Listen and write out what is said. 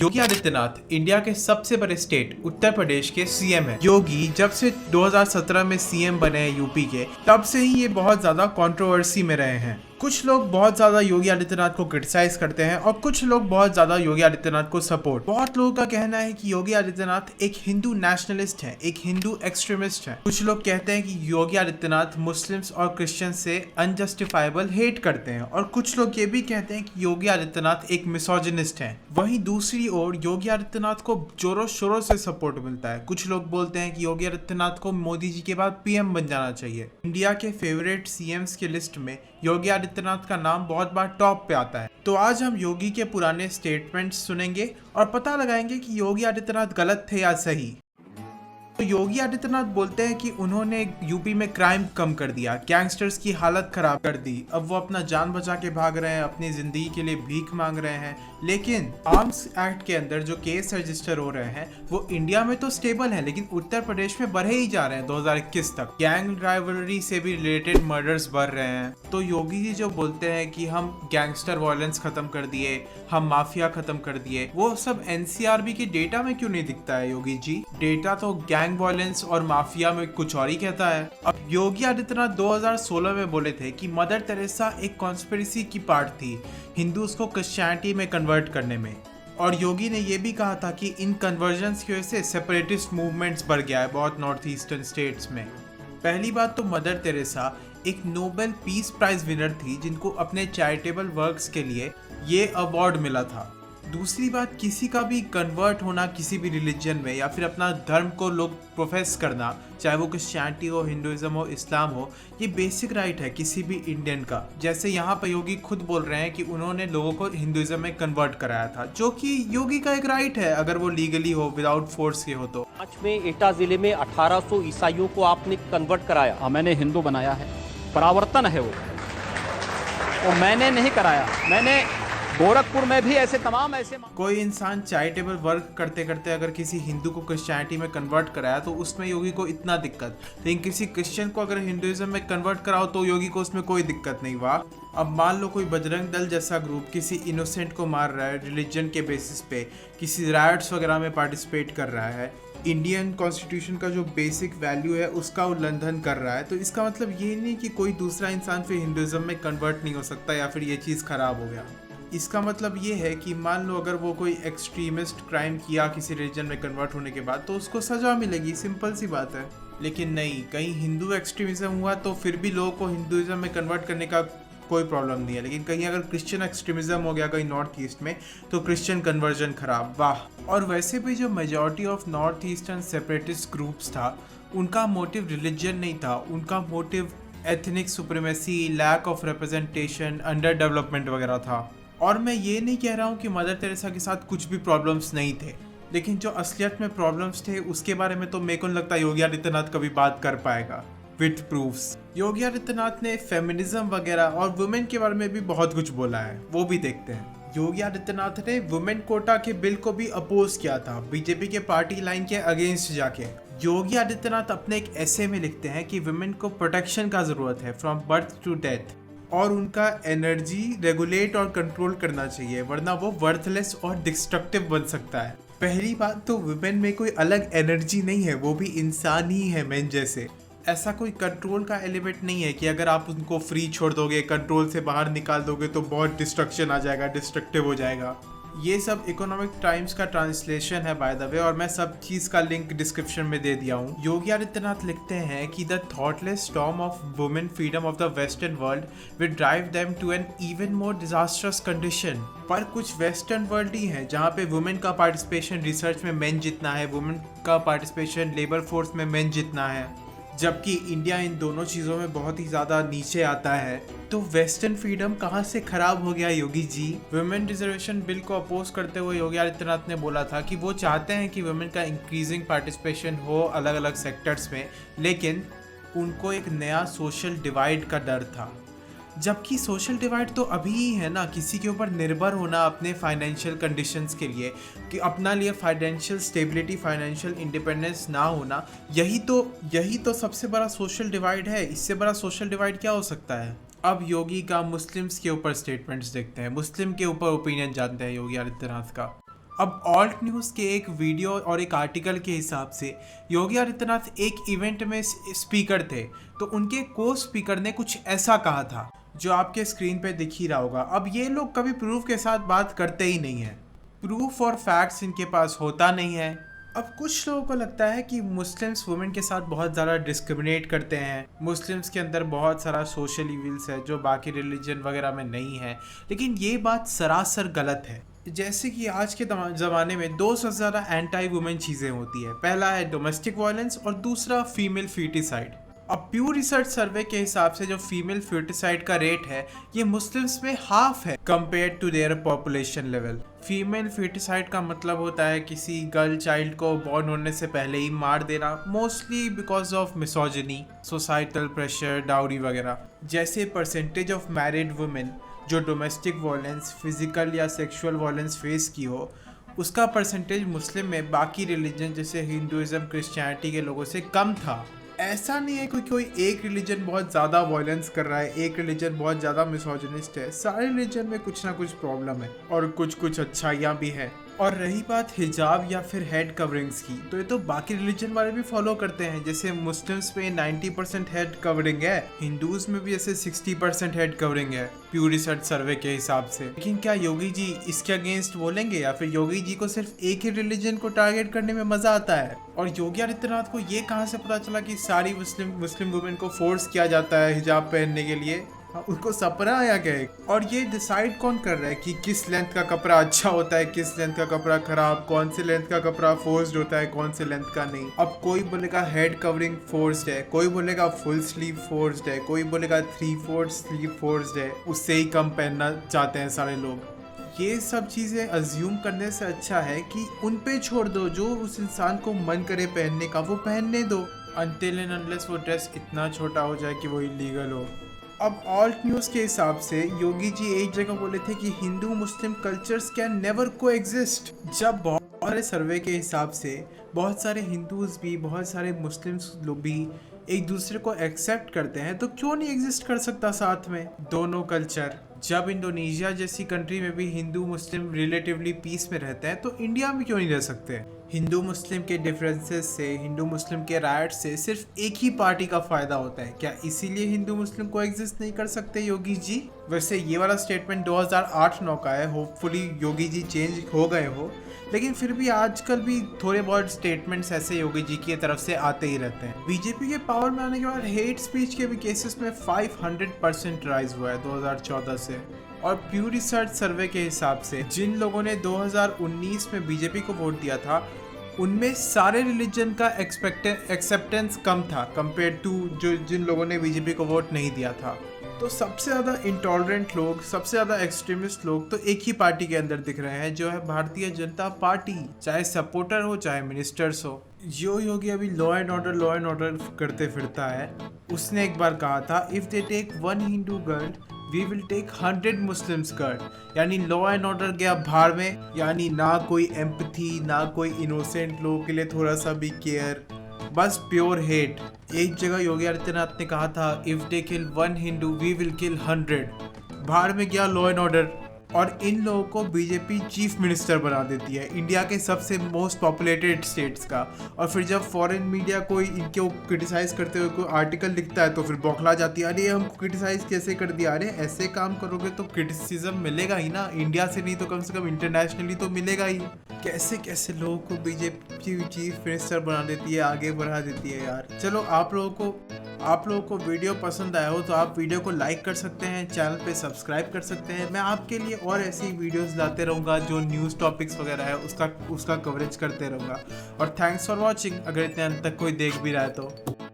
Yogi Adityanath India के सबसे बड़े स्टेट उत्तर प्रदेश के सीएम हैं। योगी जब से 2017 में सीएम बने हैं यूपी के, तब से ही ये बहुत ज्यादा कंट्रोवर्सी में रहे हैं। कुछ लोग बहुत ज्यादा योगी आदित्यनाथ को क्रिटिसाइज करते हैं और कुछ लोग बहुत ज्यादा योगी आदित्यनाथ को सपोर्ट। बहुत लोगों का कहना है कि योगी आदित्यनाथ एक हिंदू नेशनलिस्ट है, एक हिंदू एक्सट्रीमिस्ट है। कुछ लोग कहते हैं कि योगी आदित्यनाथ मुस्लिम्स और क्रिश्चियन से अनजस्टिफाइबल हेट करते हैं और कुछ लोग ये भी कहते हैं कि योगी आदित्यनाथ एक मिसोजिनिस्ट है। वहीं दूसरी ओर योगी आदित्यनाथ को जोरों शोरों से सपोर्ट मिलता है। कुछ लोग बोलते हैं कि योगी आदित्यनाथ को मोदी जी के बाद पीएम बन जाना चाहिए। इंडिया के फेवरेट सीएम्स की लिस्ट में योगी आदित्यनाथ का नाम बहुत बार टॉप पे आता है। तो आज हम योगी के पुराने स्टेटमेंट्स सुनेंगे और पता लगाएंगे कि योगी आदित्यनाथ गलत थे या सही। तो योगी आदित्यनाथ बोलते हैं कि उन्होंने यूपी में क्राइम कम कर दिया, गैंगस्टर्स की हालत खराब कर दी। अब वो अपना जान बचा के भाग रहे हैं, अपनी जिंदगी के लिए भीख मांग रहे हैं। लेकिन आर्म्स एक्ट के अंदर जो केस रजिस्टर हो रहे हैं वो इंडिया में तो स्टेबल है, लेकिन उत्तर प्रदेश में बढ़े ही जा रहे हैं 2021 तक। गैंग राइवलरी से भी रिलेटेड मर्डर्स बढ़ रहे हैं। तो योगी जी जो बोलते हैं कि हम गैंगस्टर वायलेंस खत्म कर दिए, हम माफिया खत्म कर दिए, वो सब एनसीआरबी के डेटा में क्यों नहीं दिखता है योगी जी? डेटा तो गैंग वायलेंस और माफिया में कुछ और ही कहता है। अब योगी आदित्यनाथ 2016 में बोले थे कि मदर टेरेसा एक कॉन्स्पिरेसी की पार्ट थी हिंदूज को क्रिश्चियनिटी में कन्वर्ट करने में। और योगी ने यह भी कहा था कि इन कन्वर्जन्स की वजह से सेपरेटिस्ट मूवमेंट्स बढ़ गया है बहुत नॉर्थ ईस्टर्न स्टेट्स में। पहली बात तो मदर टेरेसा एक नोबेल पीस प्राइज विनर थी जिनको अपने चैरिटेबल वर्क्स के लिए ये अवार्ड मिला था। दूसरी बात, किसी का भी कन्वर्ट होना किसी भी रिलीजन में या फिर अपना धर्म को लोग प्रोफेस करना, चाहे वो क्रिश्चियनिटी हो, हिंदुइज्म हो, इस्लाम हो, ये बेसिक राइट है किसी भी इंडियन का। जैसे यहाँ पर योगी खुद बोल रहे हैं कि उन्होंने लोगों को हिंदुइज्म में कन्वर्ट कराया था, जो कि योगी का एक राइट है अगर वो लीगली हो, विदाउट फोर्स के हो। तो आज में एटा जिले में 1800 ईसाइयों को आपने कन्वर्ट कराया। हाँ, मैंने हिंदू बनाया है, परावर्तन है वो मैंने नहीं कराया। मैंने गोरखपुर में भी ऐसे तमाम ऐसे कोई इंसान चैरिटेबल वर्क करते करते अगर किसी हिंदू को क्रिश्चियनिटी में कन्वर्ट कराया तो उसमें योगी को इतना दिक्कत, लेकिन किसी क्रिश्चियन को अगर हिंदुइज्म में कन्वर्ट कराओ तो योगी को उसमें कोई दिक्कत नहीं। वाह। अब मान लो कोई बजरंग दल जैसा ग्रुप किसी इनोसेंट को मार रहा है रिलीजन के बेसिस पे, किसी राइट्स वगैरह में पार्टिसिपेट कर रहा है, इंडियन कॉन्स्टिट्यूशन का जो बेसिक वैल्यू है उसका उल्लंघन कर रहा है, तो इसका मतलब ये नहीं कि कोई दूसरा इंसान फिर हिंदुइज्म में कन्वर्ट नहीं हो सकता या फिर ये चीज़ खराब हो गया। इसका मतलब ये है कि मान लो अगर वो कोई एक्सट्रीमिस्ट क्राइम किया किसी रिलीजन में कन्वर्ट होने के बाद तो उसको सजा मिलेगी, सिंपल सी बात है। लेकिन नहीं, कहीं हिंदू एक्सट्रीमिज्म हुआ तो फिर भी लोगों को हिंदुइज्म में कन्वर्ट करने का कोई प्रॉब्लम नहीं है, लेकिन कहीं अगर क्रिश्चियन एक्सट्रीमिज्म हो गया कहीं नॉर्थ ईस्ट में तो क्रिश्चियन कन्वर्जन खराब। वाह। और वैसे भी जो majority of north eastern separatist groups था उनका मोटिव रिलीजन नहीं था, उनका motive ethnic supremacy, lack of representation, under development वगैरह था। और मैं ये नहीं कह रहा हूँ कि मदर टेरेसा के साथ कुछ भी प्रॉब्लम्स नहीं थे, लेकिन जो असलियत में प्रॉब्लम्स थे उसके बारे में तो मेरे को नहीं लगता योगी आदित्यनाथ कभी बात कर पाएगा विद प्रूफ्स। योगी आदित्यनाथ ने फेमिनिज्म वगैरह और वुमेन के बारे में भी बहुत कुछ बोला है, वो भी देखते हैं। योगी आदित्यनाथ ने वुमेन कोटा के बिल को भी अपोज किया था बीजेपी के पार्टी लाइन के अगेंस्ट जाके। योगी आदित्यनाथ अपने एक एसे में लिखते हैं कि वुमेन को प्रोटेक्शन का जरूरत है फ्रॉम बर्थ टू डेथ, और उनका एनर्जी रेगुलेट और कंट्रोल करना चाहिए वरना वो वर्थलेस और डिस्ट्रक्टिव बन सकता है। पहली बात तो वुमेन में कोई अलग एनर्जी नहीं है, वो भी इंसान ही है मैन जैसे। ऐसा कोई कंट्रोल का एलिमेंट नहीं है कि अगर आप उनको फ्री छोड़ दोगे, कंट्रोल से बाहर निकाल दोगे तो बहुत डिस्ट्रक्शन आ जाएगा, डिस्ट्रक्टिव हो जाएगा। ये सब इकोनॉमिक टाइम्स का ट्रांसलेशन है बाय द वे, और मैं सब चीज़ का लिंक डिस्क्रिप्शन में दे दिया हूँ। योगी आदित्यनाथ लिखते हैं कि the thoughtless storm of women freedom of the western world will drive them to an even more disasters condition. पर कुछ वेस्टर्न वर्ल्ड ही है जहाँ पे वुमेन का पार्टिसिपेशन रिसर्च में मेन जितना है, वुमेन का पार्टिसिपेशन लेबर फोर्स में मेन जितना है, जबकि इंडिया इन दोनों चीज़ों में बहुत ही ज़्यादा नीचे आता है। तो वेस्टर्न फ्रीडम कहाँ से खराब हो गया Yogi ji? Women reservation bill को अपोज करते हुए योगी आदित्यनाथ ने बोला था कि वो चाहते हैं कि वुमेन का इंक्रीजिंग पार्टिसिपेशन हो अलग अलग सेक्टर्स में, लेकिन उनको एक नया सोशल डिवाइड का डर था। जबकि सोशल डिवाइड तो अभी ही है ना, किसी के ऊपर निर्भर होना अपने फाइनेंशियल कंडीशंस के लिए, कि अपना लिए फाइनेंशियल स्टेबिलिटी, फाइनेंशियल इंडिपेंडेंस ना होना, यही तो सबसे बड़ा सोशल डिवाइड है। इससे बड़ा सोशल डिवाइड क्या हो सकता है? अब योगी का मुस्लिम्स के ऊपर स्टेटमेंट्स देखते हैं, मुस्लिम के ऊपर ओपिनियन जानते हैं योगी आदित्यनाथ का। अब ऑल्ट न्यूज़ के एक वीडियो और एक आर्टिकल के हिसाब से योगी आदित्यनाथ एक इवेंट में स्पीकर थे, तो उनके को स्पीकर ने कुछ ऐसा कहा था जो आपके स्क्रीन पे दिख ही रहा होगा। अब ये लोग कभी प्रूफ के साथ बात करते ही नहीं है, प्रूफ और फैक्ट्स इनके पास होता नहीं है। अब कुछ लोगों को लगता है कि मुस्लिम्स वुमेन के साथ बहुत ज़्यादा डिस्क्रिमिनेट करते हैं, मुस्लिम्स के अंदर बहुत सारा सोशल इविल्स है जो बाकी रिलीजन वगैरह में नहीं है, लेकिन ये बात सरासर गलत है। जैसे कि आज के ज़माने में दो सबसे ज़्यादा एंटी वुमेन चीज़ें होती है, पहला है डोमेस्टिक वायलेंस और दूसरा फीमेल फीटिसाइड। अब प्यू रिसर्च सर्वे के हिसाब से जो फीमेल फीटिसाइड का रेट है ये मुस्लिम्स में हाफ है compare to their population level. Female foeticide का मतलब होता है किसी गर्ल चाइल्ड को बॉर्न होने से पहले ही मार देना, mostly because of misogyny, societal pressure, dowry वगैरह। जैसे परसेंटेज ऑफ मैरिड वुमेन जो डोमेस्टिक वायलेंस, फिजिकल या सेक्सुअल वायलेंस फेस की हो, उसका परसेंटेज मुस्लिम में बाकी रिलीजन जैसे हिंदुज़म, क्रिश्चियनिटी के लोगों से कम था। ऐसा नहीं है कोई एक रिलीजन बहुत ज़्यादा वायलेंस कर रहा है, एक रिलीजन बहुत ज़्यादा मिसोजिनिस्ट है। सारे रिलीजन में कुछ ना कुछ प्रॉब्लम है और कुछ अच्छाइयाँ भी हैं। और रही बात हिजाब या फिर हेड कवरिंग्स की, तो ये तो बाकी रिलीजन वाले भी फॉलो करते हैं। जैसे मुस्लिम्स में 90% हेड कवरिंग है, हिंदूज में भी जैसे 60% हेड कवरिंग है प्यू रिसर्च सर्वे के हिसाब से। लेकिन क्या योगी जी इसके अगेंस्ट बोलेंगे, या फिर योगी जी को सिर्फ एक ही रिलीजन को टारगेट करने में मजा आता है? और योगी आदित्यनाथ को ये कहाँ से पता चला कि सारी मुस्लिम वुमेन को फोर्स किया जाता है हिजाब पहनने के लिए? उनको सपना आया क्या है? और ये डिसाइड कौन कर रहा है कि किस लेंथ का कपड़ा अच्छा होता है, किस लेंथ का कपड़ा खराब, कौन से लेंथ का कपड़ा फोर्स्ड होता है, कौन से लेंथ का नहीं? अब कोई बोलेगा हेड कवरिंग फोर्स्ड है, कोई बोलेगा फुल स्लीव फोर्स्ड है, कोई बोलेगा 3/4 स्लीव फोर्स्ड है, उससे ही कम पहनना चाहते हैं सारे लोग। ये सब चीज़ें अज्यूम करने से अच्छा है कि उन पे छोड़ दो, जो उस इंसान को मन करे पहनने का वो पहनने दो, अनटिल एंड अनलेस वो ड्रेस इतना छोटा हो जाए कि वो इलीगल हो। अब ऑल्ट न्यूज़ के हिसाब से योगी जी एक जगह बोले थे कि हिंदू मुस्लिम कल्चर्स कैन नेवर को एग्जिस्ट। जब बहुत सारे सर्वे के हिसाब से बहुत सारे हिंदूज भी, बहुत सारे मुस्लिम्स लोग भी एक दूसरे को एक्सेप्ट करते हैं, तो क्यों नहीं एग्जिस्ट कर सकता साथ में दोनों कल्चर? जब इंडोनेशिया जैसी कंट्री में भी हिंदू मुस्लिम रिलेटिवली पीस में रहते हैं, तो इंडिया में क्यों नहीं रह सकते? हिंदू मुस्लिम के डिफरेंसेस से, हिंदू मुस्लिम के राइट से सिर्फ एक ही पार्टी का फायदा होता है। क्या इसीलिए हिंदू मुस्लिम को एग्जिस्ट नहीं कर सकते योगी जी? वैसे ये वाला स्टेटमेंट 2008-9 का है, होपफुली योगी जी चेंज हो गए हो, लेकिन फिर भी आजकल भी थोड़े बहुत स्टेटमेंट्स ऐसे योगी जी की तरफ से आते ही रहते हैं। बीजेपी के पावर में आने के बाद हेट स्पीच के भी केसेस में 500% राइज हुआ है 2014 से। और प्यू रिसर्च सर्वे के हिसाब से जिन लोगों ने 2019 में बीजेपी को वोट दिया था, उनमें सारे रिलीजन का एक्सेप्टेंस कम था कंपेयर टू जिन लोगों ने बीजेपी को वोट नहीं दिया था। तो सबसे ज़्यादा इंटॉलरेंट लोग, सबसे ज़्यादा एक्सट्रीमिस्ट लोग तो एक ही पार्टी के अंदर दिख रहे हैं, जो है भारतीय जनता पार्टी, चाहे सपोर्टर हो चाहे मिनिस्टर्स हो। जो योगी अभी लॉ एंड ऑर्डर करते फिरता है, उसने एक बार कहा था, if they take 1 Hindu girl we will take 100 Muslims girl. यानी लॉ एंड ऑर्डर गया भाड़ में, यानी ना कोई एम्पथी, ना कोई इनोसेंट लोगों के लिए थोड़ा सा भी केयर, बस प्योर हेट। एक जगह योगी आदित्यनाथ ने कहा था, if they kill 1 Hindu we will kill 100। भाड़ में गया लॉ एंड ऑर्डर। और इन लोगों को बीजेपी चीफ मिनिस्टर बना देती है इंडिया के सबसे मोस्ट पॉपुलेटेड स्टेट्स का। और फिर जब फॉरेन मीडिया कोई इनको क्रिटिसाइज करते हुए कोई आर्टिकल लिखता है, तो फिर बौखला जाती है, अरे हमको क्रिटिसाइज कैसे कर दिया? अरे ऐसे काम करोगे तो क्रिटिसिज्म मिलेगा ही ना, इंडिया से नहीं तो कम से कम इंटरनेशनली तो मिलेगा ही। कैसे कैसे लोगों को बीजेपी चीफ मिनिस्टर बना देती है, आगे बढ़ा देती है यार। चलो आप लोगों को वीडियो पसंद आया हो तो आप वीडियो को लाइक कर सकते हैं, चैनल पे सब्सक्राइब कर सकते हैं। मैं आपके लिए और ऐसी वीडियोस लाते रहूँगा जो न्यूज़ टॉपिक्स वगैरह है उसका कवरेज करते रहूँगा। और थैंक्स फॉर वॉचिंग, अगर इतने अंत तक कोई देख भी रहा है तो।